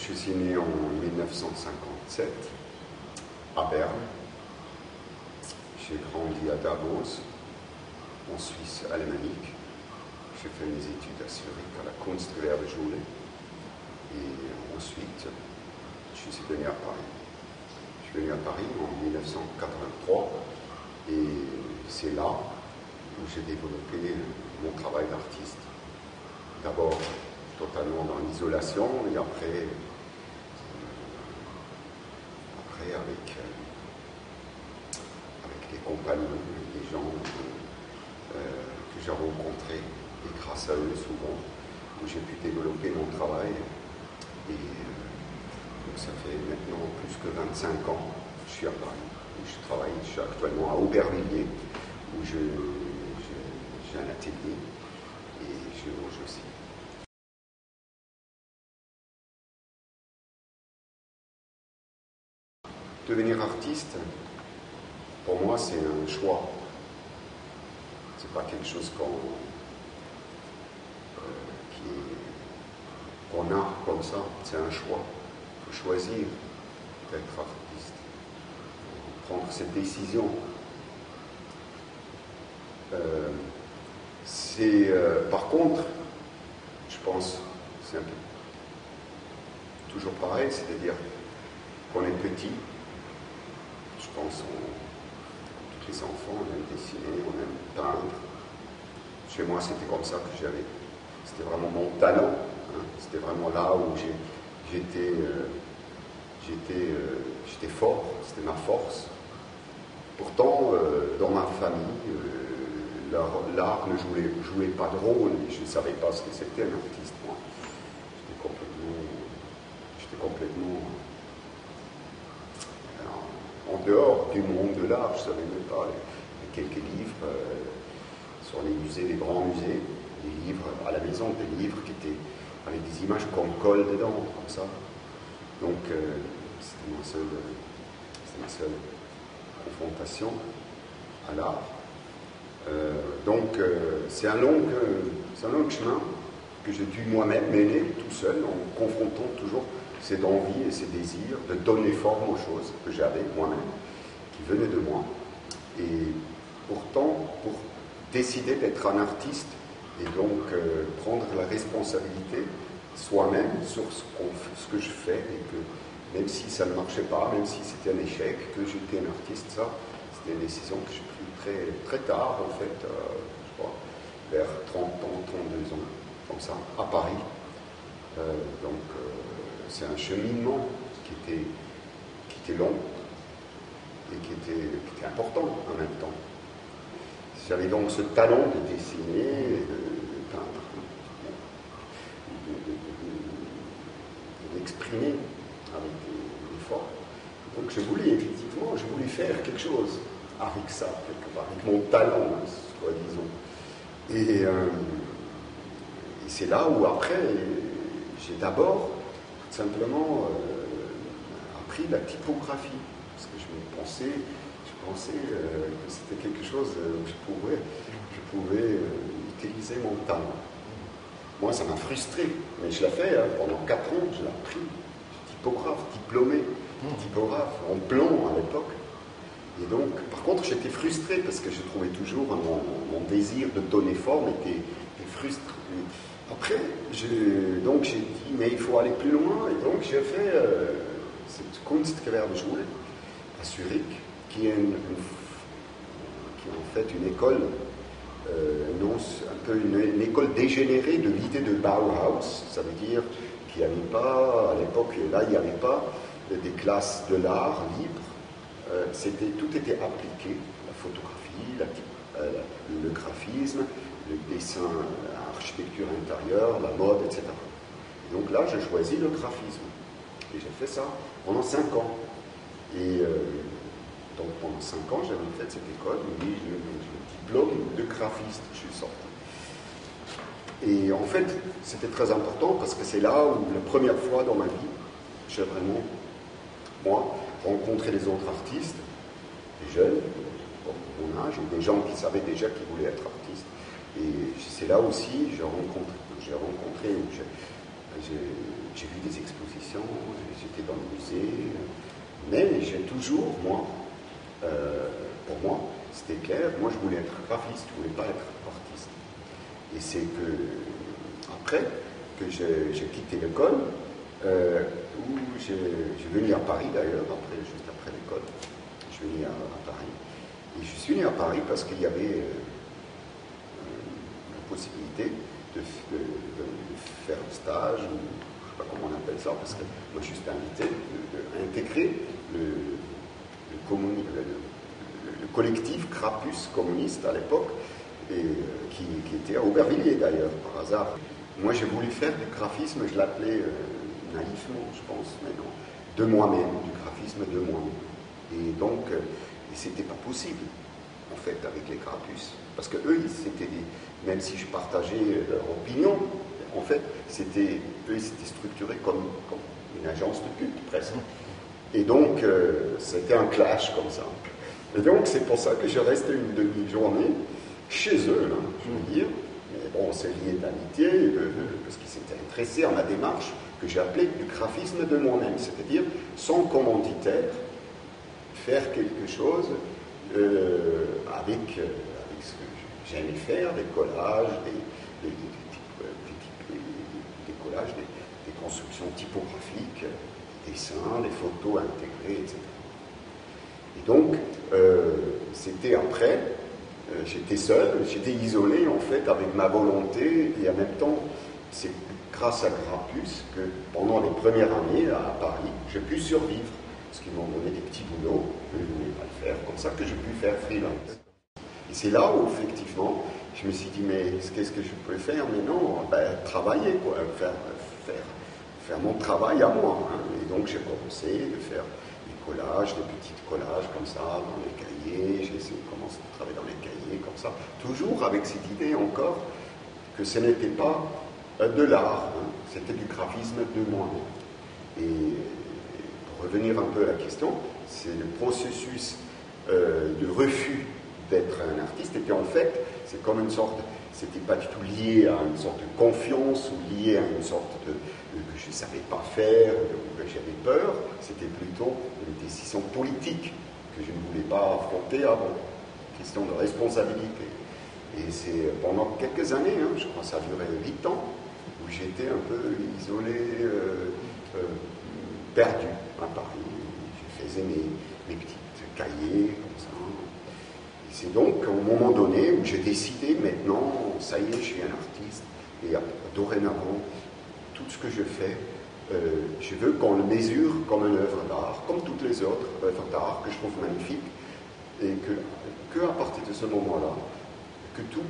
Je suis né en 1957 à Berne. J'ai grandi à Davos, en Suisse alémanique. J'ai fait mes études à Zurich à la Kunstgewerbeschule. Et ensuite, je suis venu à Paris. Je suis venu à Paris en 1983 et c'est là où j'ai développé mon travail d'artiste. D'abord totalement dans l'isolation et après avec les compagnons, les gens que j'ai rencontrés et grâce à eux souvent où j'ai pu développer mon travail. Et donc ça fait maintenant plus que 25 ans que je suis à Paris, où je travaille. Je suis actuellement à Aubervilliers, où j'ai un atelier et je loge aussi. Devenir artiste, pour moi, c'est un choix. C'est pas quelque chose qu'on a comme ça, c'est un choix. Il faut choisir d'être artiste, prendre cette décision. Par contre, je pense, c'est un peu toujours pareil, c'est-à-dire qu'on est petit, je pense, tous les enfants, on aime dessiner, on aime peindre. Chez moi, c'était comme ça que j'avais. C'était vraiment mon talent. Hein. C'était vraiment là où j'étais fort, c'était ma force. Pourtant, dans ma famille, l'art ne jouait pas de rôle. Je ne savais pas ce que c'était un artiste, moi. J'étais complètement en dehors du monde de l'art. Je ne savais même pas. Il y a quelques livres sur les musées, les grands musées, des livres à la maison, des livres qui étaient avec des images qu'on colle dedans, comme ça. Donc, c'était ma seule confrontation à l'art. Donc, c'est un long chemin que j'ai dû moi-même mener tout seul, en confrontant toujours ces envies et ces désirs de donner forme aux choses que j'avais moi-même, qui venaient de moi. Et pourtant, pour décider d'être un artiste et donc prendre la responsabilité soi-même sur ce que je fais, et que même si ça ne marchait pas, même si c'était un échec, que j'étais un artiste, ça, c'était une décision que j'ai prise très tard, en fait, je crois, vers 30 ans, 32 ans, comme ça, à Paris. C'est un cheminement qui était long et qui était important en même temps. J'avais donc ce talent de dessiner, de peindre, d'exprimer avec des formes. Donc je voulais faire quelque chose avec ça, quelque part, avec mon talent, soi-disant. Et c'est là où après, j'ai d'abord tout simplement appris la typographie, parce que je pensais que c'était quelque chose où je pouvais utiliser mon talent. Moi, ça m'a frustré, mais je l'ai fait pendant 4 ans, je l'ai appris. Je suis typographe, diplômé, typographe, en plomb à l'époque. Et donc, par contre, j'étais frustré parce que je trouvais toujours mon désir de donner forme était frustré. Après, j'ai dit, mais il faut aller plus loin, et donc j'ai fait cette Kunstgewerbeschule à Zurich, qui est en fait une école, un peu une école dégénérée de l'idée de Bauhaus. Ça veut dire qu'il n'y avait pas, à l'époque, là, il n'y avait pas des classes de l'art libres. Tout était appliqué, la photographie, le graphisme, le dessin, l'architecture intérieure, la mode, etc. Et donc là, j'ai choisi le graphisme. Et j'ai fait ça pendant 5 ans. Et donc pendant 5 ans, j'avais fait cette école, mais le diplôme de graphiste, je suis sorti. Et en fait, c'était très important parce que c'est là où, la première fois dans ma vie, j'ai vraiment, moi, rencontré les autres artistes, des jeunes, de mon âge, ou des gens qui savaient déjà qu'ils voulaient être artistes. Et c'est là aussi j'ai rencontré j'ai vu des expositions, j'étais dans le musée, mais j'ai toujours, moi, pour moi, c'était clair, moi je voulais être graphiste, je ne voulais pas être artiste. Et c'est que, après que j'ai quitté l'école, où j'ai venu à Paris d'ailleurs, juste après l'école, je suis venu à Paris. Et je suis venu à Paris parce qu'il y avait la possibilité de faire un stage, ou je ne sais pas comment on appelle ça, parce que moi je suis invité d'intégrer le collectif Crapus communiste à l'époque, et qui était à Aubervilliers d'ailleurs, par hasard. Moi j'ai voulu faire du graphisme, je l'appelais naïvement, je pense, mais non, de moi-même, du graphisme de moi-même. Et donc, c'était pas possible, en fait, avec les Crapus. Parce que eux, même si je partageais leur opinion, en fait, eux, ils s'étaient structurés comme une agence de culte, presque. Et donc, c'était un clash comme ça. Et donc, c'est pour ça que je restais une demi-journée chez eux, hein, je veux dire. Mais bon, c'est lié d'amitié, parce qu'ils s'étaient intéressés à ma démarche, que j'ai appelée du graphisme de moi-même, c'est-à-dire sans commanditaire, faire quelque chose avec ce que j'aimais faire, des collages, des collages, des constructions typographiques, des dessins, des photos intégrées, etc. Et donc, c'était après, j'étais seul, j'étais isolé en fait avec ma volonté, et en même temps, c'est grâce à Crapus que pendant les premières années à Paris, j'ai pu survivre. Parce qu'ils m'ont donné des petits boulots, je ne voulais pas le faire, comme ça que j'ai pu faire freelance. Et c'est là où, effectivement, je me suis dit, mais qu'est-ce que je peux faire? Mais non, travailler, quoi, faire mon travail à moi. Hein. Et donc, j'ai commencé de faire des collages, des petits collages comme ça, dans les cahiers. J'ai essayé de commencer à travailler dans les cahiers, comme ça. Toujours avec cette idée encore que ce n'était pas de l'art, hein. C'était du graphisme de moi-même. Et revenir un peu à la question, c'est le processus de refus d'être un artiste, et puis en fait, c'est comme une sorte, c'était pas du tout lié à une sorte de confiance, ou lié à une sorte que je ne savais pas faire, ou que j'avais peur, c'était plutôt une décision politique que je ne voulais pas affronter avant, question de responsabilité. Et c'est pendant quelques années, hein, je crois que ça a duré 8 ans, où j'étais un peu isolé, perdu à Paris. Je faisais mes petits cahiers comme ça. Et c'est donc au moment donné où j'ai décidé maintenant, ça y est, je suis un artiste, et dorénavant, tout ce que je fais, je veux qu'on le mesure comme une œuvre d'art, comme toutes les autres œuvres d'art que je trouve magnifiques, et que à partir de ce moment-là, que tout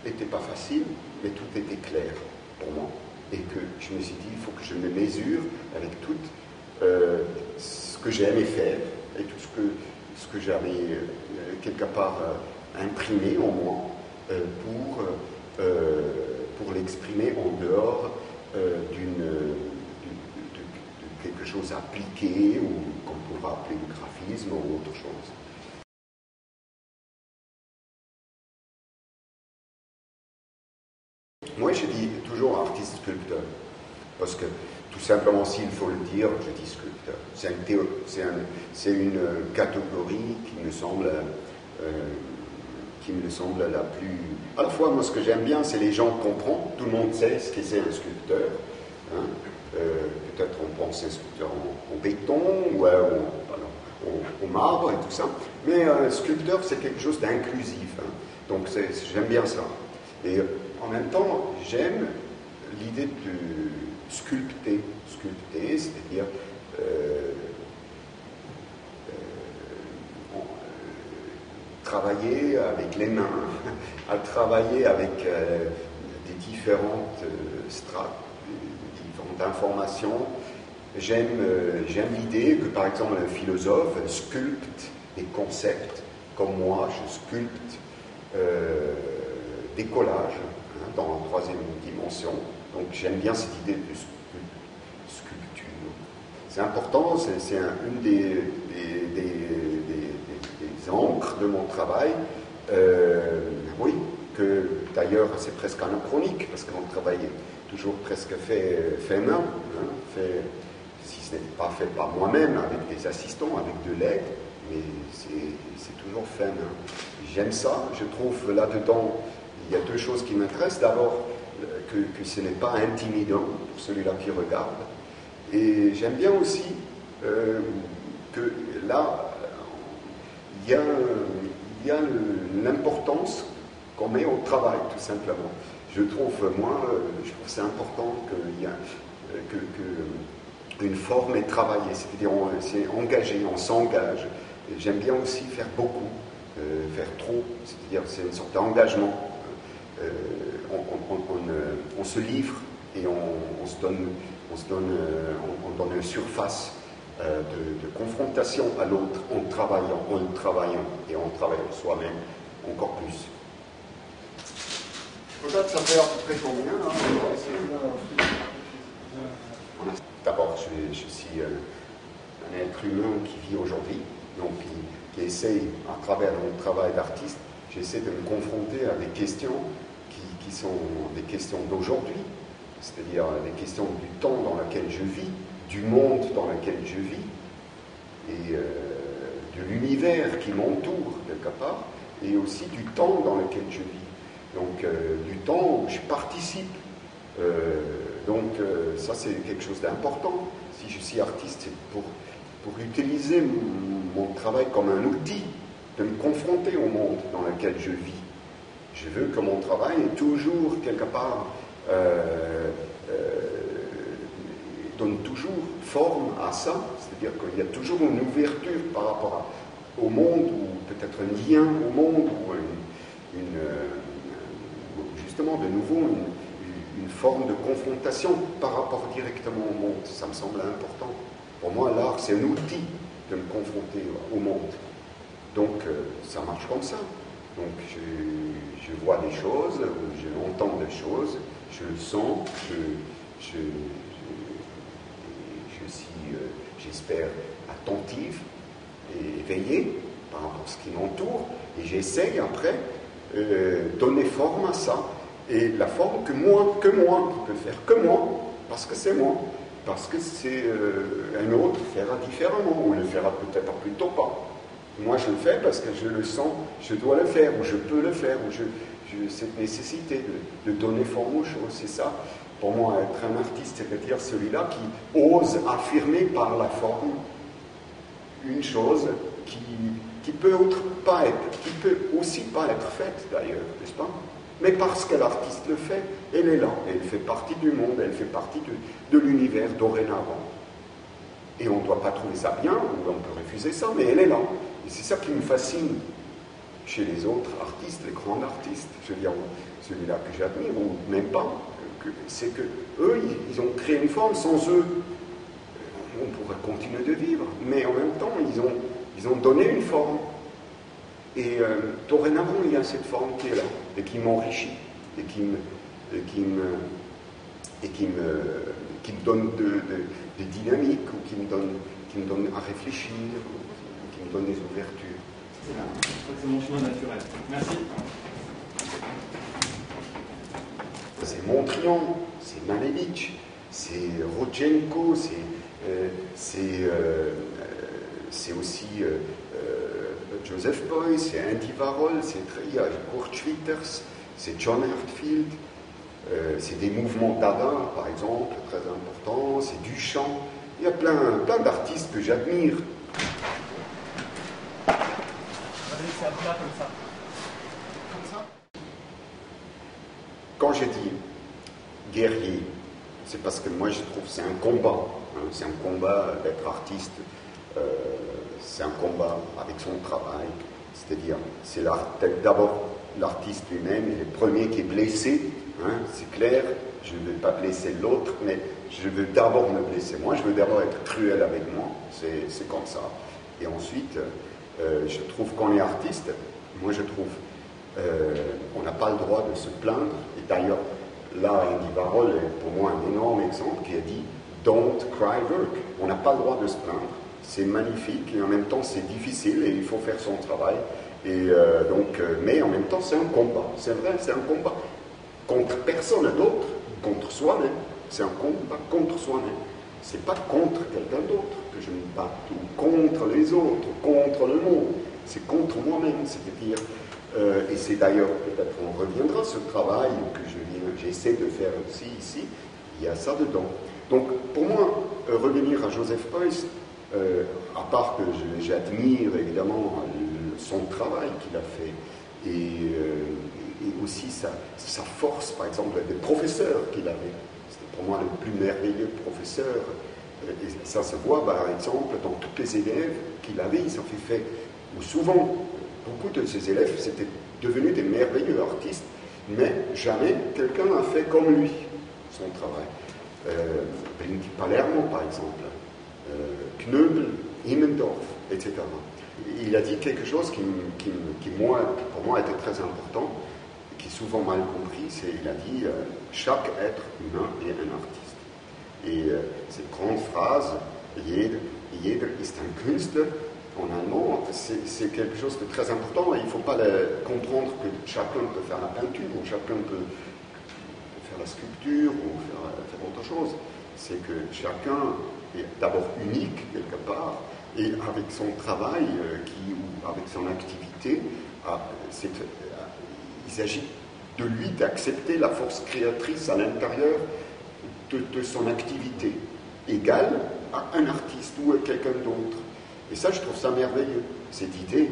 n'était pas facile, mais tout était clair pour moi. Et que je me suis dit, il faut que je me mesure avec tout ce que j'ai aimé faire et tout ce que j'avais quelque part imprimé en moi pour l'exprimer en dehors de quelque chose appliqué ou qu'on pourra appeler du graphisme ou autre chose. Moi, je dis toujours artiste-sculpteur, parce que tout simplement, s'il faut le dire, je dis sculpteur. C'est une catégorie qui me semble la plus... À la fois, moi, ce que j'aime bien, c'est les gens comprennent. Tout le monde sait ce que c'est un sculpteur. Hein. Peut-être on pense un sculpteur en béton ou au marbre et tout ça. Mais sculpteur, c'est quelque chose d'inclusif. Hein. Donc, j'aime bien ça. Et en même temps, j'aime l'idée de sculpter, c'est-à-dire travailler avec les mains, à travailler avec des différentes strates, différentes informations. J'aime l'idée que, par exemple, un philosophe sculpte des concepts, comme moi, je sculpte des collages hein, dans la troisième dimension. Donc j'aime bien cette idée de sculpture. C'est important, c'est une des encres de mon travail. Oui, que d'ailleurs c'est presque anachronique, parce qu'on travaille toujours presque fait main, hein, si ce n'est pas fait par moi-même, avec des assistants, avec de l'aide, mais c'est toujours fait main. J'aime ça, je trouve là-dedans, il y a deux choses qui m'intéressent. D'abord, que ce n'est pas intimidant pour celui-là qui regarde. Et j'aime bien aussi que là, il y a l'importance qu'on met au travail, tout simplement. Je trouve c'est important qu'il y a une forme est travaillée, c'est-à-dire c'est engagé, on s'engage. J'aime bien aussi faire beaucoup, faire trop, c'est-à-dire c'est une sorte d'engagement. On se livre et on donne une surface de confrontation à l'autre en travaillant et en travaillant soi-même encore plus. Peut-être ça fait à peu près combien D'abord, je suis un être humain qui vit aujourd'hui, donc qui essaye, à travers mon travail d'artiste, j'essaie de me confronter à des questions qui sont des questions d'aujourd'hui, c'est-à-dire des questions du temps dans lequel je vis, du monde dans lequel je vis, et de l'univers qui m'entoure quelque part, et aussi du temps dans lequel je vis. Donc du temps où je participe. Ça c'est quelque chose d'important. Si je suis artiste, c'est pour utiliser mon travail comme un outil, de me confronter au monde dans lequel je vis. Je veux que mon travail ait toujours quelque part donne toujours forme à ça, c'est-à-dire qu'il y a toujours une ouverture par rapport au monde, ou peut-être un lien au monde, ou justement de nouveau une forme de confrontation par rapport directement au monde. Ça me semble important. Pour moi, l'art, c'est un outil de me confronter au monde. Donc, ça marche comme ça. Donc, je vois des choses, je entends des choses, je le sens, je suis, j'espère, attentif et éveillé par rapport à ce qui m'entoure, et j'essaye après donner forme à ça, et la forme que moi qui peux faire, que moi, parce que c'est moi, parce que c'est un autre fera différemment, ou le fera peut-être plutôt pas. Moi je le fais parce que je le sens, je dois le faire, ou je peux le faire, ou cette nécessité de donner forme aux choses, c'est ça. Pour moi, être un artiste, c'est-à-dire celui-là qui ose affirmer par la forme une chose qui peut aussi pas être faite d'ailleurs, n'est-ce pas? Mais parce que l'artiste le fait, elle est là, elle fait partie du monde, elle fait partie de l'univers dorénavant. Et on ne doit pas trouver ça bien, ou on peut refuser ça, mais elle est là. Et c'est ça qui me fascine chez les autres artistes, les grands artistes, je veux dire, celui-là que j'admire, ou même pas, c'est que eux, ils ont créé une forme. Sans eux, on pourrait continuer de vivre, mais en même temps, ils ont donné une forme. Et dorénavant, il y a cette forme qui est là, et qui m'enrichit, et qui me donne des dynamiques, ou qui me donne à réfléchir, ou qui me donne des ouvertures. Je crois que c'est mon chemin naturel. Merci. C'est Montrian, c'est Malevich, c'est Rodchenko, c'est aussi Joseph Beuys, c'est Andy Warhol, c'est Kurt Schwitters, c'est John Heartfield, c'est des mouvements Dada, par exemple, très importants, c'est Duchamp. Il y a plein d'artistes que j'admire. C'est un plat comme ça. Quand je dis guerrier, c'est parce que moi je trouve que c'est un combat. Hein, c'est un combat d'être artiste. C'est un combat avec son travail. C'est-à-dire, c'est d'abord l'artiste lui-même, il est le premier qui est blessé. Hein, c'est clair, je ne veux pas blesser l'autre, mais je veux d'abord me blesser moi. Je veux d'abord être cruel avec moi. C'est comme ça. Et ensuite, je trouve qu'on est artiste. Moi, je trouve on n'a pas le droit de se plaindre. Et d'ailleurs, là, Andy Warhol est pour moi un énorme exemple qui a dit « Don't cry work ». On n'a pas le droit de se plaindre. C'est magnifique et en même temps c'est difficile et il faut faire son travail. Et mais en même temps c'est un combat. C'est vrai, c'est un combat contre personne d'autre, contre soi-même. C'est un combat contre soi-même. C'est pas contre quelqu'un d'autre que je me batte, ou contre les autres, contre le monde. C'est contre moi-même, c'est-à-dire, et c'est d'ailleurs, peut-être on reviendra, ce travail que j'essaie de faire aussi ici, il y a ça dedans. Donc, pour moi, revenir à Joseph Beuys, à part que j'admire évidemment son travail qu'il a fait, et aussi sa force, par exemple, des professeurs qu'il avait. C'était pour moi le plus merveilleux professeur. Et ça se voit, par exemple, dans tous les élèves qu'il avait. Il s'en fait, ou souvent, beaucoup de ses élèves, c'était devenus des merveilleux artistes, mais jamais quelqu'un n'a fait comme lui son travail. Palermo, par exemple, Knöbel, Immendorf, etc. Il a dit quelque chose qui pour moi, était très important, qui est souvent mal compris, il a dit chaque être humain est un artiste. Et cette grande phrase, jeder ist ein Künstler, en allemand, c'est quelque chose de très important, et il ne faut pas comprendre que chacun peut faire la peinture, ou chacun peut faire la sculpture, ou faire autre chose. C'est que chacun est d'abord unique, quelque part, et avec son travail, ou avec son activité, il s'agit de lui d'accepter la force créatrice à l'intérieur de son activité, égale à un artiste ou à quelqu'un d'autre. Et ça, je trouve ça merveilleux, cette idée,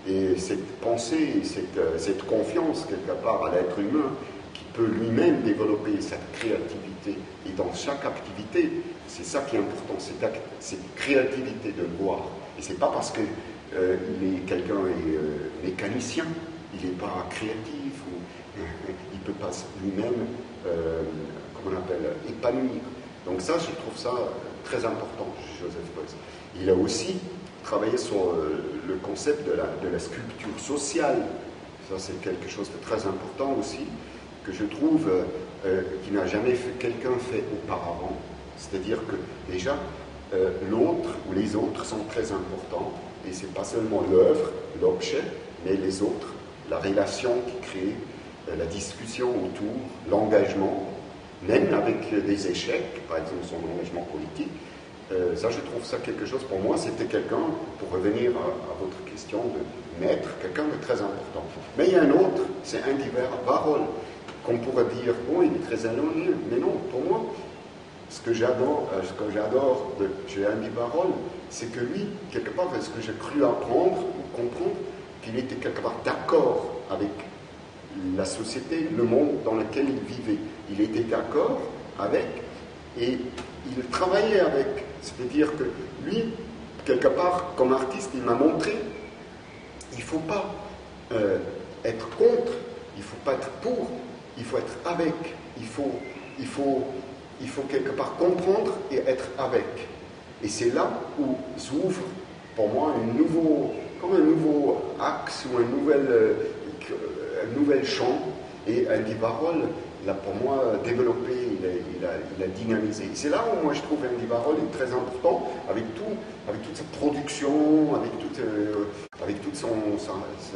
et cette pensée, cette confiance, quelque part, à l'être humain, qui peut lui-même développer cette créativité. Et dans chaque activité, c'est ça qui est important, cette créativité de voir. Et c'est pas parce que quelqu'un est mécanicien, il n'est pas créatif, ou il ne peut pas lui-même, comment on appelle, épanouir. Donc ça, je trouve ça très important, Joseph Beuys. Il a aussi travaillé sur le concept de la sculpture sociale. Ça, c'est quelque chose de très important aussi, que je trouve qui n'a jamais quelqu'un fait auparavant. C'est-à-dire que déjà, l'autre ou les autres sont très importants, et c'est pas seulement l'œuvre, l'objet, mais les autres, la relation qui crée, la discussion autour, l'engagement, même avec des échecs, par exemple son engagement politique. Ça, je trouve ça quelque chose, pour moi, c'était quelqu'un, pour revenir à votre question de maître, quelqu'un de très important. Mais il y a un autre, c'est Andy Warhol, qu'on pourrait dire, bon, il est très éloigné, mais non, pour moi, ce que j'adore chez Andy Warhol, c'est que lui, quelque part, ce que j'ai cru apprendre ou comprendre, qu'il était quelque part d'accord avec la société, le monde dans lequel il vivait. Il était d'accord avec, et il travaillait avec. C'est-à-dire que lui, quelque part, comme artiste, il m'a montré, il ne faut pas être contre, il ne faut pas être pour, il faut être avec. Il faut quelque part comprendre et être avec. Et c'est là où s'ouvre, pour moi, comme un nouveau axe ou un nouvel champ. Et Andy Warhol l'a, pour moi, développé, il a dynamisé. Et c'est là où moi je trouve Andy Warhol est très important, avec toute sa production, avec toute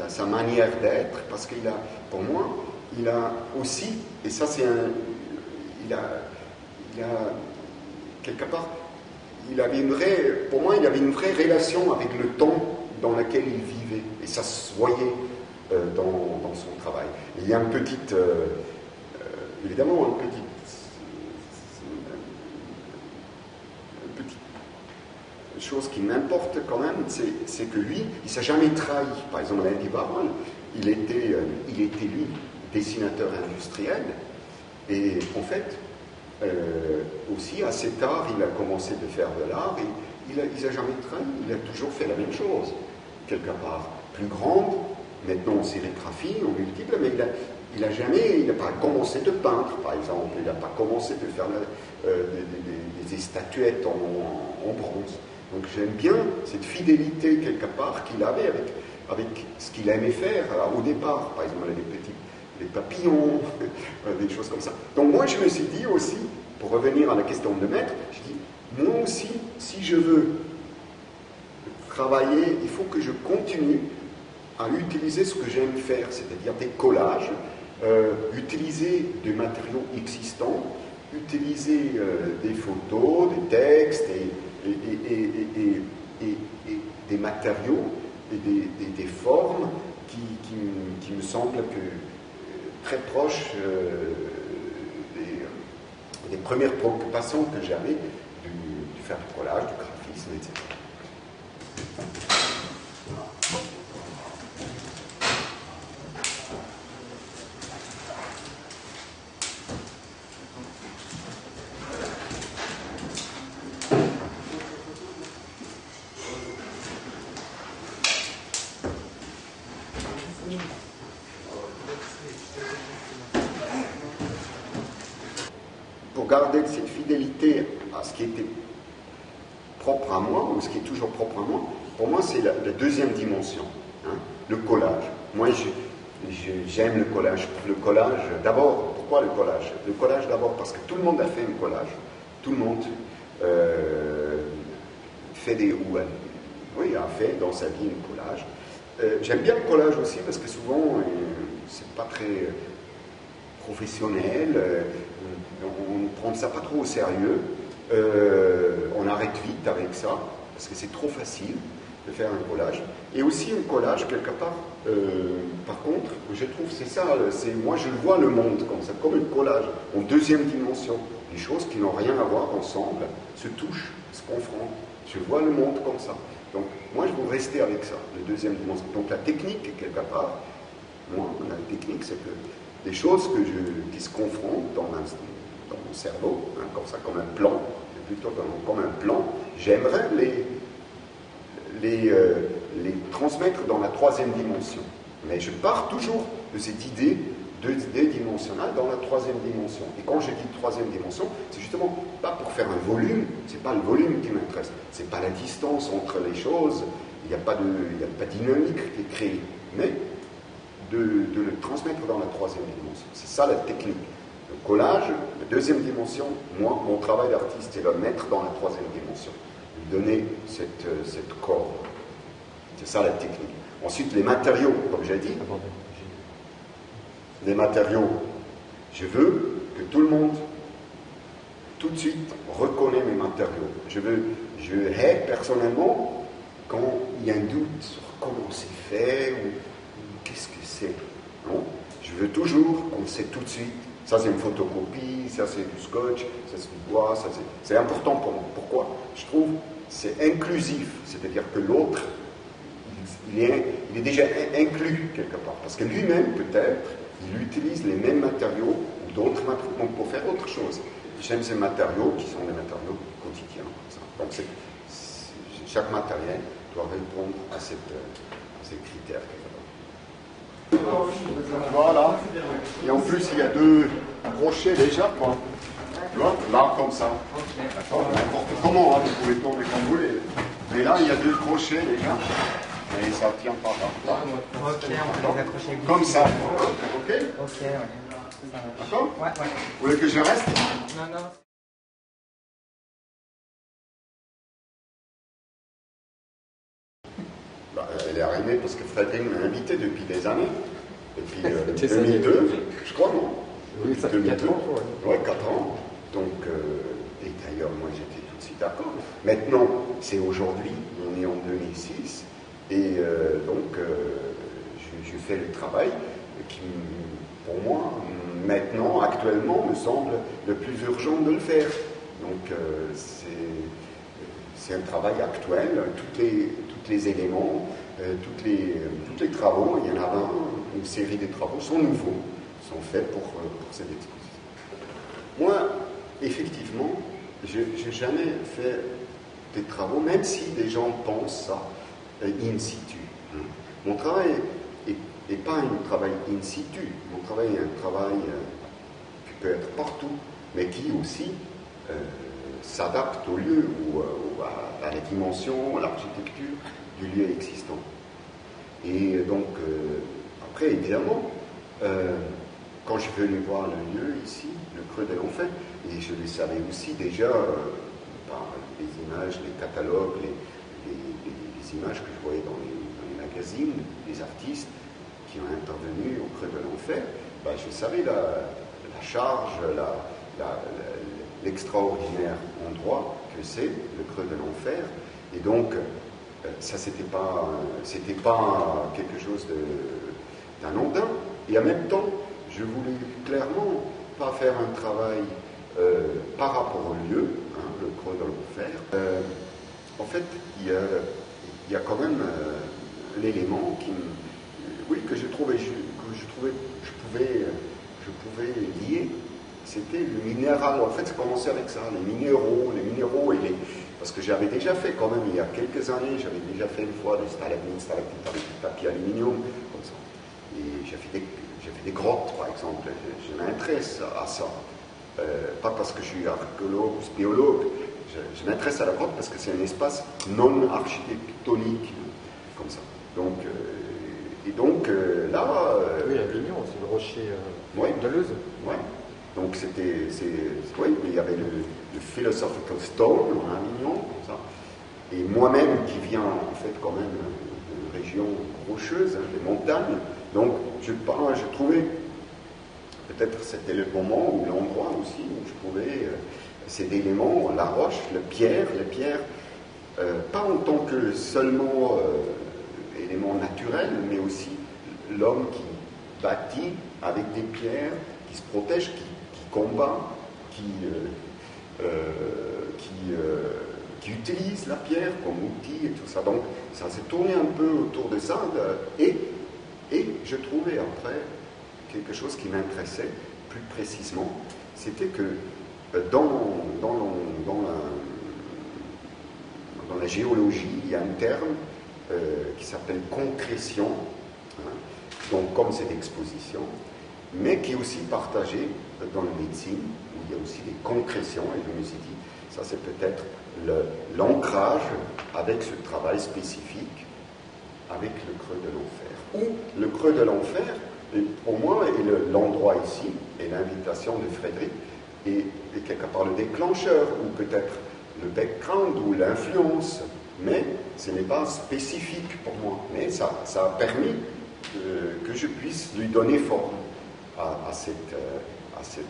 sa manière d'être, parce qu'il a, pour moi, il a aussi, et ça c'est il a quelque part, pour moi, il avait une vraie relation avec le temps dans lequel il vivait, et ça se voyait dans son travail. Il y a évidemment une petite chose qui m'importe quand même, c'est que lui, il ne s'est jamais trahi. Par exemple, Andy Warhol, il était lui dessinateur industriel, et en fait, aussi assez tard, il a commencé de faire de l'art, et il n'a jamais trahi, il a toujours fait la même chose, quelque part plus grande, maintenant en sérigraphie, en multiple, mais il n'a pas commencé de peindre, par exemple, il n'a pas commencé de faire des statuettes en bronze. Donc j'aime bien cette fidélité, quelque part, qu'il avait avec ce qu'il aimait faire au départ, par exemple, les papillons, des choses comme ça. Donc moi, je me suis dit aussi, pour revenir à la question de maître, je dis, moi aussi, si je veux travailler, il faut que je continue à utiliser ce que j'aime faire, c'est-à-dire des collages, utiliser des matériaux existants, utiliser des photos, des textes et des matériaux et des formes qui me semblent très proches des premières préoccupations que j'avais du faire du collage, du graphisme, etc. Pour garder cette fidélité à ce qui était propre à moi, ou ce qui est toujours propre à moi, pour moi c'est la deuxième dimension, hein, le collage. Moi j'aime le collage. Le collage, d'abord, pourquoi le collage? Le collage d'abord parce que tout le monde a fait un collage. Tout le monde a fait dans sa vie un collage. J'aime bien le collage aussi parce que souvent c'est pas très professionnel, on ne prend ça pas trop au sérieux, on arrête vite avec ça parce que c'est trop facile de faire un collage. Et aussi un collage quelque part, par contre, je trouve c'est ça, moi je vois le monde comme ça, comme un collage en deuxième dimension. Les choses qui n'ont rien à voir ensemble se touchent, se confrontent. Je vois le monde comme ça. Donc moi je veux rester avec ça, la deuxième dimension. Donc la technique quelque part, moi la technique c'est que des choses qui se confrontent dans mon cerveau, hein, comme ça, comme un plan, plutôt comme un plan, j'aimerais les transmettre dans la troisième dimension. Mais je pars toujours de cette idée dédimensionnelle dans la troisième dimension. Et quand je dis troisième dimension, c'est justement pas pour faire un volume, c'est pas le volume qui m'intéresse, c'est pas la distance entre les choses, il n'y a pas dynamique qui est créée, mais de le transmettre dans la troisième dimension. C'est ça la technique. Le collage, la deuxième dimension, moi, mon travail d'artiste, c'est le mettre dans la troisième dimension, lui donner cette corde. C'est ça la technique. Ensuite, les matériaux, comme j'ai dit, les matériaux, je veux que tout le monde, tout de suite, reconnaisse mes matériaux. Je hais personnellement quand il y a un doute sur comment c'est fait ou qu'est-ce que c'est. Non, je veux toujours qu'on sait tout de suite. Ça c'est une photocopie, ça c'est du scotch, ça c'est du bois, c'est important pour moi. Pourquoi? Je trouve c'est inclusif, c'est-à-dire que l'autre, il est déjà inclus quelque part, parce que lui-même peut-être, il utilise les mêmes matériaux ou d'autres matériaux pour faire autre chose. J'aime ces matériaux qui sont des matériaux quotidiens. Donc chaque matériel doit répondre à ces critères. Voilà. Et en plus, il y a 2 crochets déjà, quoi. Tu vois, là, comme ça. D'accord. N'importe comment, hein, vous pouvez tourner comme vous voulez. Mais là, il y a 2 crochets déjà. Et ça tient par là. Ok, on peut les accrocher. Comme ça. Ok. Ok, ouais. D'accord. Ouais. Vous voulez que je reste? Non. Elle est arrivée parce que Frédéric m'a invité depuis des années. Depuis 2002, je crois, non? Oui, ça fait 4 ans. Ouais, 4 ans. Donc, et d'ailleurs, moi j'étais tout de suite d'accord. Maintenant, c'est aujourd'hui, on est en 2006, et donc je fais le travail qui, pour moi, maintenant, actuellement, me semble le plus urgent de le faire. Donc, c'est un travail actuel, tous les éléments, tous les travaux, il y en a une série de travaux sont nouveaux, sont faits pour cette exposition. Moi, effectivement, je n'ai jamais fait des travaux, même si des gens pensent ça, in situ. Mon travail n'est pas un travail in situ, mon travail est un travail qui peut être partout, mais qui aussi s'adapte au lieu ou à la dimension, à l'architecture du lieu existant. Et donc, après, évidemment, quand je suis venu voir le lieu ici, le Creux de l'Enfer, et je le savais aussi déjà par les images, les catalogues, les images que je voyais dans les magazines, les artistes qui ont intervenu au Creux de l'Enfer, je savais la charge, l'extraordinaire endroit que c'est, le creux de l'enfer. Et donc, ça, c'était pas quelque chose d'anodin. Et en même temps, je voulais clairement pas faire un travail par rapport au lieu, hein, le creux de l'enfer. En fait, il y a quand même l'élément que je pouvais lier. C'était le minéral. En fait, ça commençait avec ça, les minéraux parce que j'avais déjà fait quand même, il y a quelques années, j'avais déjà fait une fois des stalagmites avec du papier aluminium, comme ça. Et j'ai fait des grottes, par exemple. Je m'intéresse à ça. Pas parce que je suis archéologue ou spéologue. Je m'intéresse à la grotte parce que c'est un espace non architectonique, comme ça. Donc, là... oui, Avignon, c'est le rocher de Leuze. Oui. Donc il y avait le Philosophical Stone en Avignon, comme ça. Et moi-même, qui viens en fait quand même de régions rocheuses, hein, des montagnes, donc je trouvais, peut-être c'était le moment ou l'endroit aussi où je trouvais ces éléments, la roche, la pierre, pas en tant que seulement élément naturel, mais aussi l'homme qui bâtit avec des pierres, qui se protège, qui combat, qui utilise la pierre comme outil et tout ça. Donc ça s'est tourné un peu autour de ça, et je trouvais après quelque chose qui m'intéressait plus précisément, c'était que dans la géologie, il y a un terme qui s'appelle concrétion, hein, donc comme cette exposition, mais qui est aussi partagé dans la médecine, où il y a aussi des concrétions, et je me suis dit, ça c'est peut-être l'ancrage avec ce travail spécifique, avec le creux de l'enfer. Ou le creux de l'enfer, pour moi, est l'endroit ici, et l'invitation de Frédéric, et quelque part le déclencheur, ou peut-être le background, ou l'influence, mais ce n'est pas spécifique pour moi, mais ça a permis que je puisse lui donner forme à ce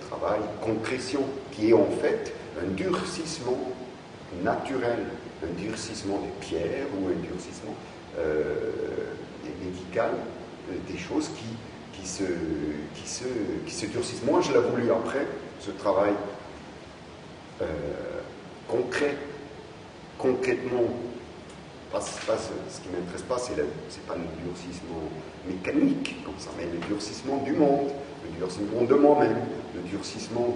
travail, concrétion, qui est en fait un durcissement naturel, un durcissement des pierres ou un durcissement médical, des choses qui se durcissent. Moi, je l'ai voulu après, ce travail concrètement. Ce qui ne m'intéresse pas, c'est pas le durcissement mécanique, comme ça, mais le durcissement du monde, le durcissement de moi-même, le durcissement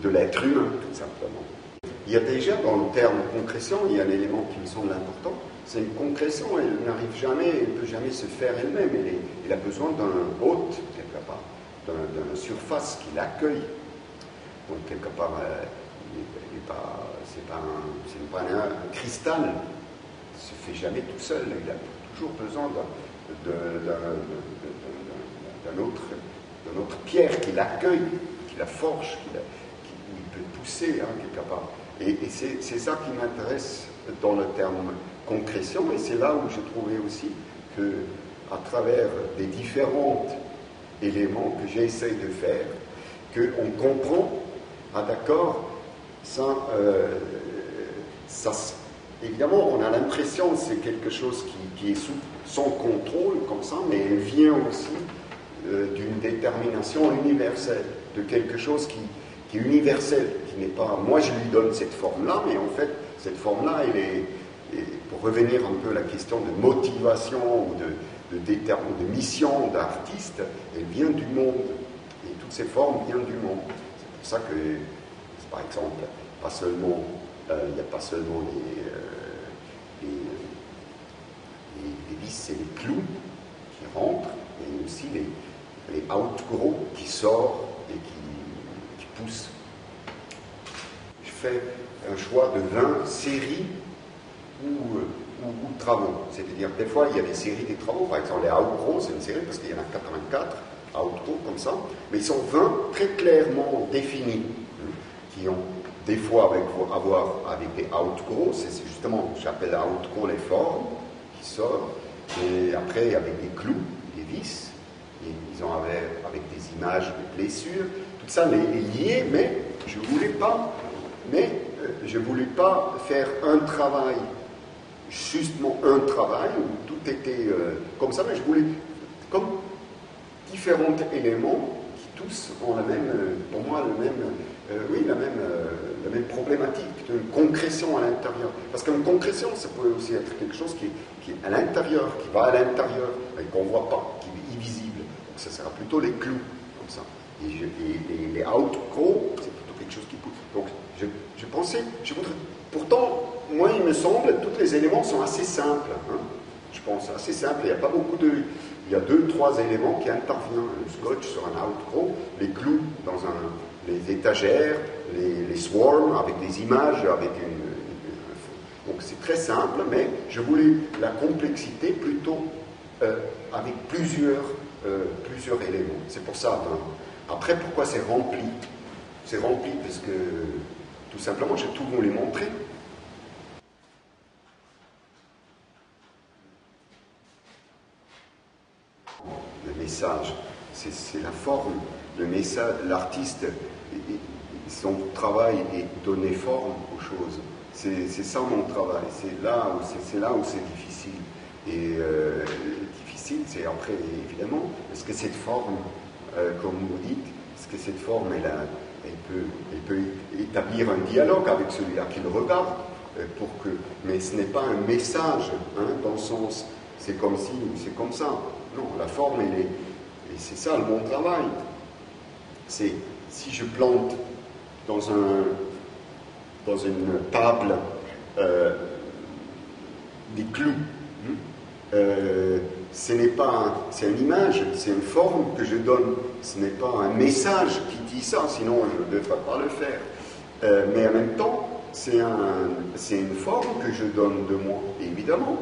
de l'être humain, tout simplement. Il y a déjà, dans le terme concrétion, il y a un élément qui me semble important, c'est une concrétion, elle n'arrive jamais, elle ne peut jamais se faire elle-même, elle a besoin d'un hôte, quelque part, d'une surface qui l'accueille. Donc, quelque part, ce n'est pas un cristal. Il ne se fait jamais tout seul, il a toujours besoin d'une autre pierre qui l'accueille, qui la forge, où il peut pousser, hein, quelque part. Et c'est ça qui m'intéresse dans le terme concrétion, et c'est là où je trouvais aussi que, à travers des différents éléments que j'essaye de faire, qu'on comprend, d'accord, évidemment, on a l'impression que c'est quelque chose qui est sous son contrôle, comme ça, mais elle vient aussi d'une détermination universelle, de quelque chose qui est universel, qui n'est pas... Moi, je lui donne cette forme-là, mais en fait, cette forme-là, pour revenir un peu à la question de motivation ou de mission d'artiste, elle vient du monde. Et toutes ces formes viennent du monde. C'est pour ça que, par exemple, il n'y a pas seulement les vis et les clous qui rentrent, mais aussi les outgrows qui sortent et qui poussent. Je fais un choix de 20 séries ou travaux. C'est-à-dire, des fois, il y a des séries des travaux. Par exemple, les outgrows, c'est une série parce qu'il y en a 84 outgrows comme ça, mais ils sont 20 très clairement définis, qui ont des fois avec des outgrows, c'est justement, j'appelle outgrows les formes qui sortent, et après avec des clous, des vis, ils ont avec des images de blessures, tout ça est lié, mais je voulais pas faire un travail, justement un travail où tout était comme ça, mais je voulais comme différents éléments qui tous ont pour moi la même problématique d'une concrétion à l'intérieur. Parce qu'une concrétion, ça peut aussi être quelque chose qui est à l'intérieur, qui va à l'intérieur, et qu'on ne voit pas, qui est invisible. Donc ça sera plutôt les clous, comme ça. Et les outgrows, c'est plutôt quelque chose qui pousse. Donc je pensais, pourtant, moi il me semble, tous les éléments sont assez simples. Hein. Je pense assez simple, il n'y a pas beaucoup de... Il y a 2-3 éléments qui interviennent. Le scotch sur un outgrow, les clous dans les étagères, les swarms avec des images, donc c'est très simple, mais je voulais la complexité plutôt avec plusieurs éléments. C'est pour ça. Après, pourquoi c'est rempli? C'est rempli parce que tout simplement, j'ai tout voulu montrer. Le message, c'est la forme. Le message, l'artiste, son travail est donner forme aux choses. C'est ça mon travail. C'est là où c'est difficile. Et difficile, c'est après, évidemment, est-ce que cette forme, comme vous dites, est-ce que cette forme, elle peut établir un dialogue avec celui-là qui le regarde, mais ce n'est pas un message, hein, dans le sens, c'est comme si, c'est comme ça. Non, la forme, et c'est ça le bon travail. C'est, si je plante dans une table des clous, ce n'est pas c'est une image, c'est une forme que je donne, ce n'est pas un message qui dit ça, sinon je ne devrais pas le faire. Mais en même temps, c'est une forme que je donne de moi. Et évidemment,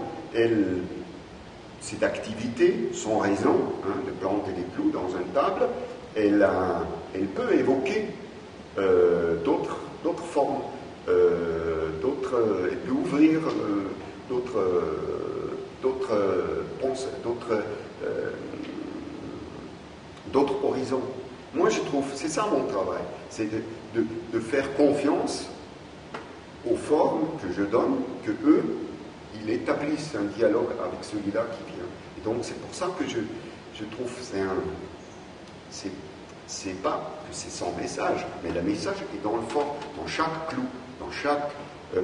cette activité, sans raison, hein, de planter des clous dans une table, elle peut évoquer d'autres formes, elle peut ouvrir d'autres horizons. Moi, je trouve, c'est ça mon travail, c'est de faire confiance aux formes que je donne, que eux, ils établissent un dialogue avec celui-là qui vient. Et donc, c'est pour ça que je trouve c'est pas que c'est sans message, mais le message est dans le fond, dans chaque clou, dans chaque,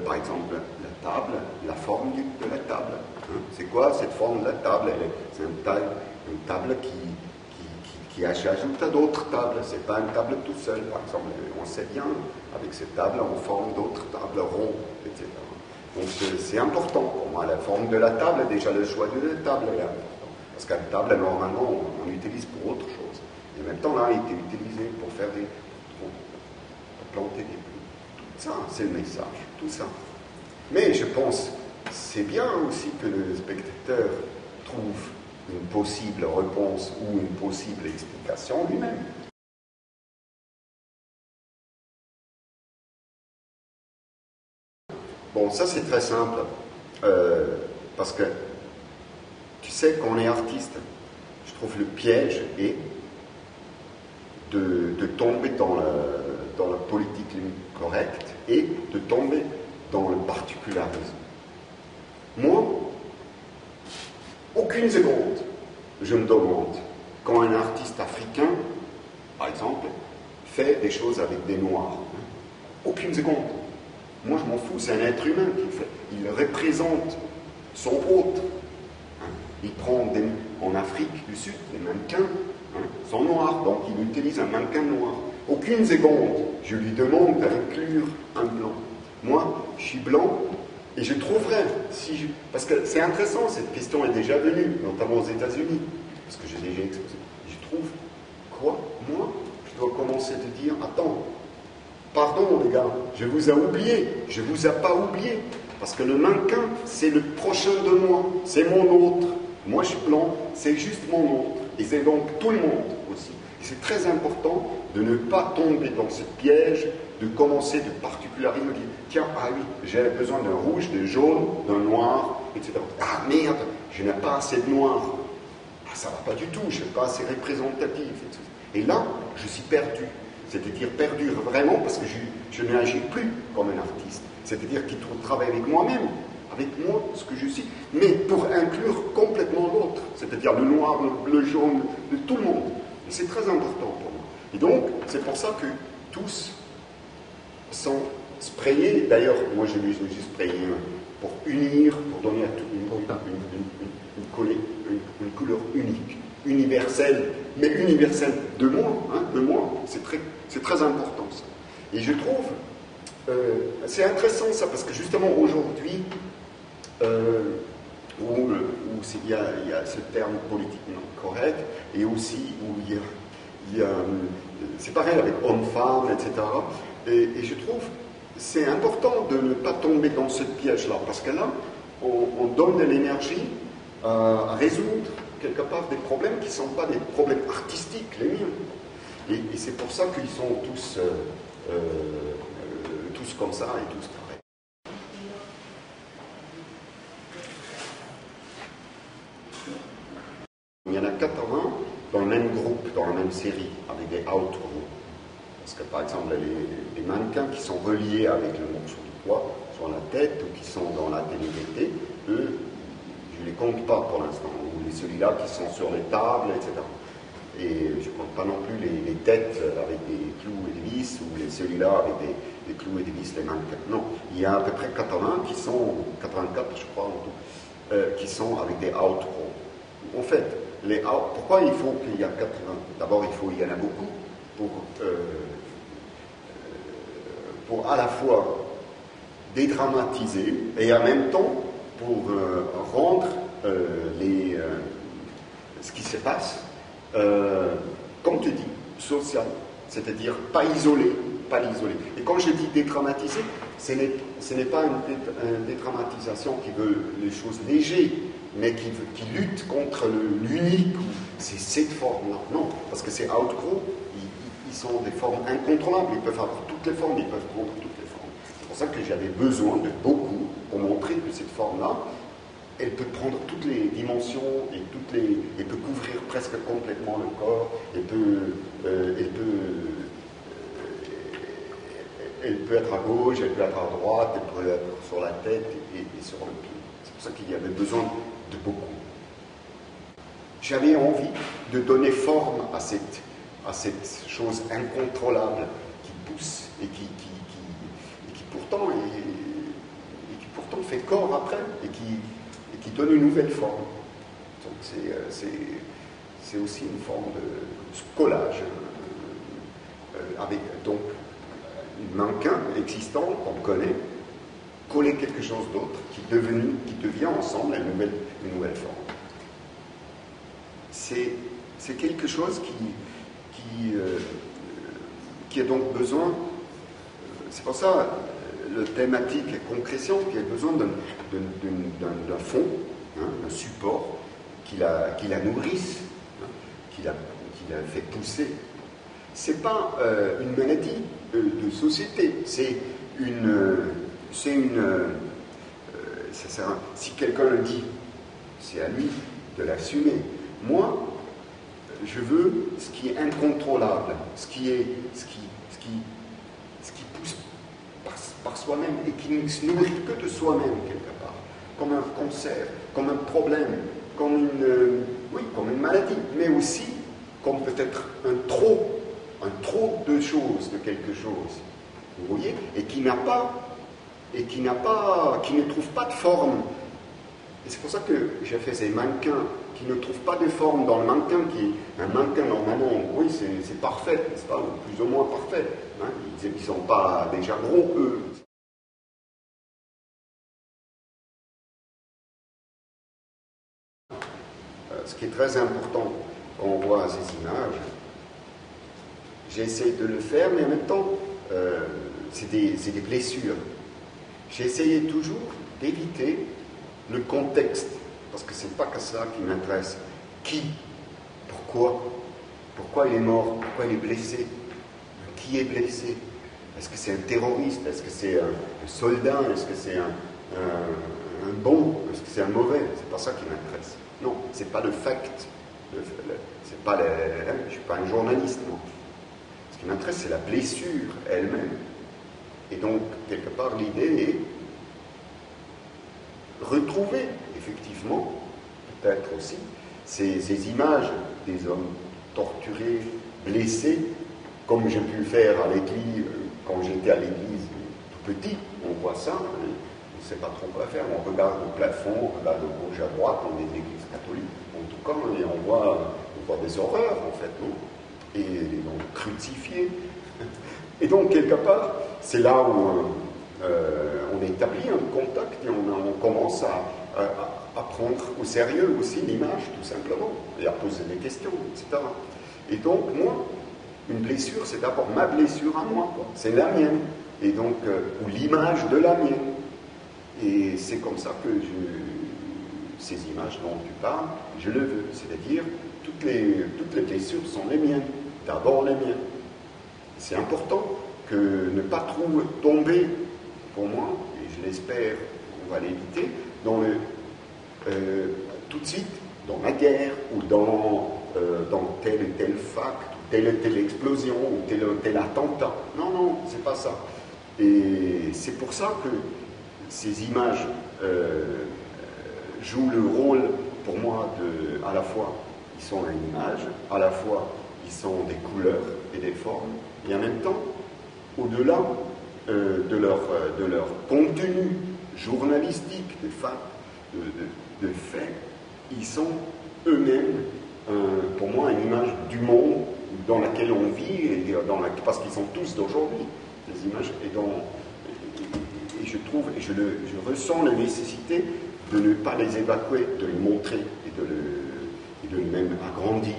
par exemple, la table, la forme de la table. Hein. C'est quoi cette forme de la table? C'est une table qui ajoute à d'autres tables. C'est pas une table tout seul. Par exemple, on sait bien, avec cette table, on forme d'autres tables rondes, etc. Donc c'est important pour moi. La forme de la table, déjà le choix de la table est important. Parce qu'une table, normalement, on l'utilise pour autre chose. Et en même temps, là, il était utilisé pour planter des plumes. Tout ça, c'est le message, tout ça. Mais je pense, c'est bien aussi que le spectateur trouve une possible réponse ou une possible explication lui-même. Bon, ça c'est très simple, parce que tu sais qu'on est artiste. Je trouve le piège est de tomber dans la politique correcte et de tomber dans le particularisme. Moi, aucune seconde, je me demande, quand un artiste africain, par exemple, fait des choses avec des noirs, aucune seconde. Moi, je m'en fous, c'est un être humain qui le fait. Il représente son hôte. Il prend en Afrique du Sud des mannequins, sont noirs, donc il utilise un mannequin noir. Aucune seconde, je lui demande d'inclure un blanc. Moi, je suis blanc et je trouverais, parce que c'est intéressant, cette question est déjà venue, notamment aux États-Unis, parce que j'ai déjà exposé. Je trouve, quoi? Moi, je dois commencer à dire, attends, pardon les gars, je vous ai oublié, je vous ai pas oublié, parce que le mannequin, c'est le prochain de moi, c'est mon autre. Moi, je suis blanc, c'est juste mon autre. Et c'est donc tout le monde aussi. Et c'est très important de ne pas tomber dans ce piège de commencer de particulariser, de dire, tiens, ah oui, j'ai besoin d'un rouge, d'un jaune, d'un noir, etc. Ah merde, je n'ai pas assez de noir. Ah, ça ne va pas du tout, je ne suis pas assez représentatif. Et là, je suis perdu. C'est-à-dire perdu vraiment parce que je n'agis plus comme un artiste. C'est-à-dire qu'il travaille avec moi-même, avec moi, ce que je suis, mais pour inclure complètement l'autre. C'est-à-dire le noir, le jaune, de tout le monde. Et c'est très important pour moi. Et donc, c'est pour ça que tous sont sprayés. D'ailleurs, moi, je les ai sprayés pour unir, pour donner à tout une couleur unique, universelle, mais universelle de moi, de moi. C'est très important ça. Et je trouve, c'est intéressant ça, parce que justement aujourd'hui, où il y a ce terme politiquement correct, et aussi où il y a c'est pareil avec homme-femme, etc. Et je trouve c'est important de ne pas tomber dans ce piège-là, parce que là, on donne de l'énergie à résoudre quelque part des problèmes qui ne sont pas des problèmes artistiques, les miens. Et c'est pour ça qu'ils sont tous comme ça et tous pareils. Il y en a 80 dans le même groupe, dans la même série, avec des outros. Parce que par exemple, les mannequins qui sont reliés avec le morceau de poids sur la tête ou qui sont dans la télé, eux, je ne les compte pas pour l'instant. Ou celui-là qui sont sur les tables, etc. Et je ne compte pas non plus les têtes avec des clous et des vis, ou celui-là avec des clous et des vis, les mannequins. Non, il y a à peu près 80 qui sont, 84 je crois en tout, qui sont avec des outros. En fait, pourquoi il faut qu'il y ait 80? D'abord, il y en a beaucoup pour à la fois dédramatiser et en même temps pour rendre ce qui se passe, comme tu dis, social, c'est-à-dire pas isolé. Et quand je dis dédramatiser, ce n'est pas une dédramatisation qui veut les choses légères, mais qui lutte contre l'unique, c'est cette forme-là. Non, parce que ces outgrows, ils sont des formes incontrôlables, ils peuvent avoir toutes les formes, ils peuvent prendre toutes les formes. C'est pour ça que j'avais besoin de beaucoup pour montrer que cette forme-là, elle peut prendre toutes les dimensions et elle peut couvrir presque complètement le corps, elle peut être à gauche, elle peut être à droite, elle peut être sur la tête et sur le pied. C'est pour ça qu'il y avait besoin de beaucoup. J'avais envie de donner forme à cette chose incontrôlable qui pousse et qui pourtant fait corps après et qui donne une nouvelle forme. Donc c'est aussi une forme de collage avec donc un mannequin existant qu'on connaît, coller quelque chose d'autre qui devient ensemble une nouvelle forme. C'est quelque chose qui a donc besoin, c'est pour ça le thématique et concrétion qui a besoin d'un fond, d'un support qui la nourrisse, qui la fait pousser. C'est pas une maladie de société, si quelqu'un le dit, c'est à lui de l'assumer. Moi, je veux ce qui est incontrôlable, ce qui pousse par soi-même et qui ne se nourrit que de soi-même quelque part, comme un cancer, comme un problème, comme une maladie, mais aussi comme peut-être un trop de choses, de quelque chose, vous voyez, et qui ne trouve pas de forme. Et c'est pour ça que j'ai fait ces mannequins qui ne trouvent pas de forme dans le mannequin, qui est un mannequin normalement, oui, c'est parfait, n'est-ce pas, ou plus ou moins parfait. Ils ne sont pas déjà gros, eux. Ce qui est très important quand on voit ces images, j'essaie de le faire, mais en même temps, c'est des blessures. J'ai essayé toujours d'éviter le contexte, parce que c'est pas que ça qui m'intéresse. Qui? Pourquoi il est mort? Pourquoi il est blessé? Qui est blessé? Est-ce que c'est un terroriste? Est-ce que c'est un soldat? Est-ce que c'est un bon? Est-ce que c'est un mauvais? C'est pas ça qui m'intéresse. Non, c'est pas le fact. C'est pas je suis pas un journaliste, moi. Ce qui m'intéresse, c'est la blessure elle-même. Et donc, quelque part, l'idée est retrouver, effectivement, peut-être aussi, ces images des hommes torturés, blessés, comme j'ai pu le faire à l'église, quand j'étais à l'église tout petit, on voit ça, on ne sait pas trop quoi faire, on regarde le plafond, on regarde de gauche à droite, on est l'église catholique, en tout cas, et on voit des horreurs, en fait, non? Et donc crucifiés. Et donc, quelque part, c'est là où on établit un contact et on commence à prendre au sérieux aussi l'image, tout simplement, et à poser des questions, etc. Et donc, moi, une blessure, c'est d'abord ma blessure à moi, quoi. C'est la mienne, et donc, ou l'image de la mienne. Et c'est comme ça que ces images dont tu parles, je le veux, c'est-à-dire toutes les blessures sont les miennes, d'abord les miennes. C'est important que ne pas trop tomber, pour moi, et je l'espère, on va l'éviter, dans tout de suite, dans la guerre, ou dans telle et telle fac, telle et telle explosion, ou tel et tel attentat. Non, non, c'est pas ça. Et c'est pour ça que ces images jouent le rôle, pour moi, à la fois, ils sont une image, à la fois, ils sont des couleurs et des formes, et en même temps, au-delà de leur contenu journalistique, de faits, ils sont eux-mêmes, pour moi, une image du monde dans lequel on vit, parce qu'ils sont tous d'aujourd'hui, les images, et je trouve, et je ressens la nécessité de ne pas les évacuer, de les montrer, et de même agrandir,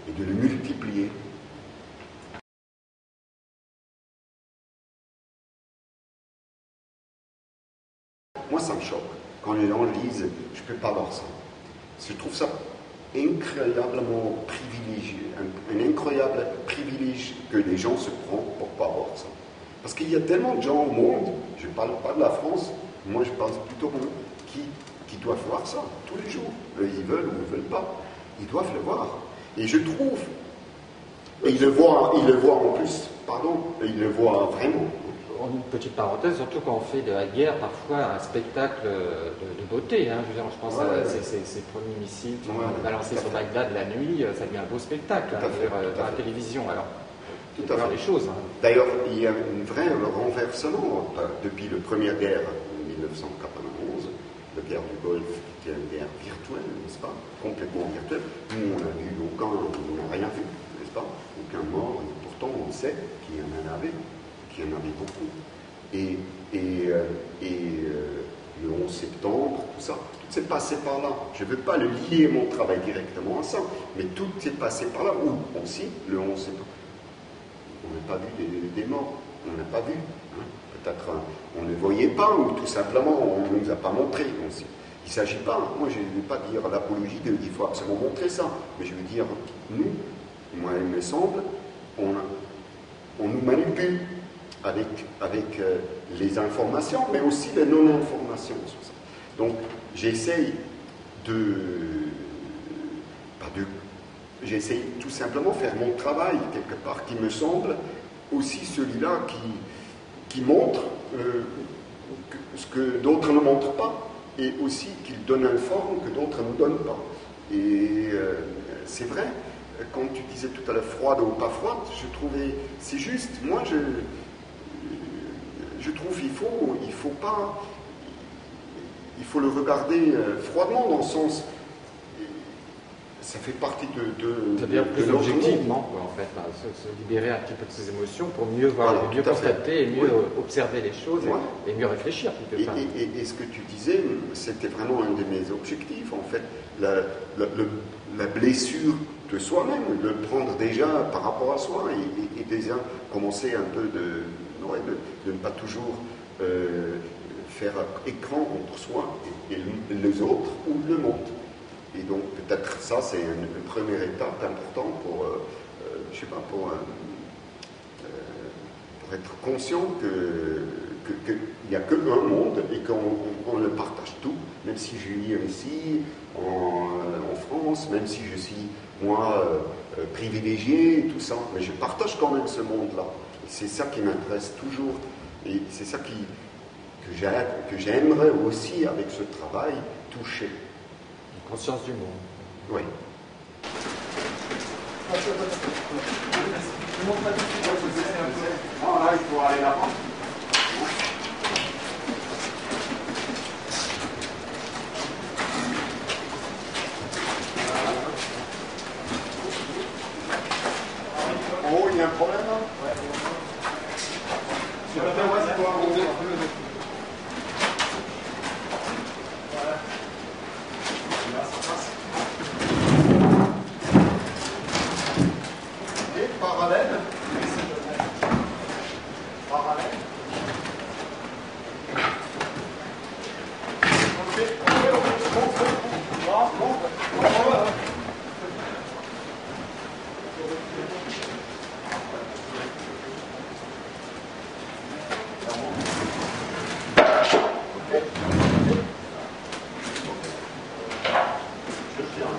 et de le multiplier. Moi, ça me choque. Quand les gens lisent, je ne peux pas voir ça. Je trouve ça incroyablement privilégié, un incroyable privilège que les gens se prennent pour ne pas voir ça. Parce qu'il y a tellement de gens au monde, je ne parle pas de la France, moi je parle plutôt au monde, qui doivent voir ça tous les jours. Ils veulent ou ils ne veulent pas. Ils doivent le voir. Et je trouve, et ils le voient en plus, ils le voient vraiment. Une petite parenthèse, surtout quand on fait de la guerre, parfois un spectacle de beauté. Hein. Je pense à ces premiers missiles qui sont balancés sur Bagdad la nuit, ça devient un beau spectacle dans la télévision. Alors, il faut voir les choses. Hein. D'ailleurs, il y a un vrai renversement depuis la première guerre en 1991, la guerre du Golfe, qui était une guerre virtuelle, n'est-ce pas? Complètement virtuelle. Nous, on n'a vu on n'a rien vu, n'est-ce pas? Aucun mort, et pourtant on sait qu'il y en avait. Il y en avait beaucoup. Et le 11 septembre, tout ça, tout s'est passé par là. Je ne veux pas le lier mon travail directement à ça, mais tout s'est passé par là. Ou aussi, le 11 septembre, on n'a pas vu des morts, on n'a pas vu. Hein. Peut-être on ne voyait pas, ou tout simplement on ne nous a pas montré. Il ne s'agit pas, moi je ne vais pas dire l'apologie qu'il faut absolument montrer ça, mais je veux dire, nous, moi il me semble, on nous manipule avec les informations, mais aussi les non-informations sur ça. Donc, j'essaye j'essaye tout simplement de faire mon travail, quelque part, qui me semble aussi celui-là qui montre ce que d'autres ne montrent pas, et aussi qu'il donne une forme que d'autres ne donnent pas. Et c'est vrai, quand tu disais tout à l'heure froide ou pas froide, je trouvais, c'est juste, moi je trouve il faut le regarder froidement dans le sens, ça fait partie c'est-à-dire plus objectivement, en fait, se libérer un petit peu de ses émotions pour mieux voir, mieux constater et mieux observer les choses et mieux réfléchir. Et ce que tu disais, c'était vraiment un de mes objectifs, en fait, la blessure de soi-même, de le prendre déjà par rapport à soi et déjà commencer un peu de ne pas toujours faire écran entre soi et les autres ou le monde. Et donc peut-être ça c'est une première étape importante pour être conscient qu'il n'y a qu'un monde et qu'on le partage tout, même si je vis ici en France France, même si je suis, moi, privilégié et tout ça, mais je partage quand même ce monde-là. C'est ça qui m'intéresse toujours, et c'est ça que j'aimerais aussi, avec ce travail, toucher. Une conscience du monde. Oui. Ah, là, il faut aller là-bas. Oh, il y a un problème là? Ouais. C'est pas moi, c'est quoi? Voilà. Là, ça passe. Et parallèle. Parallèle. Ok, je tiens.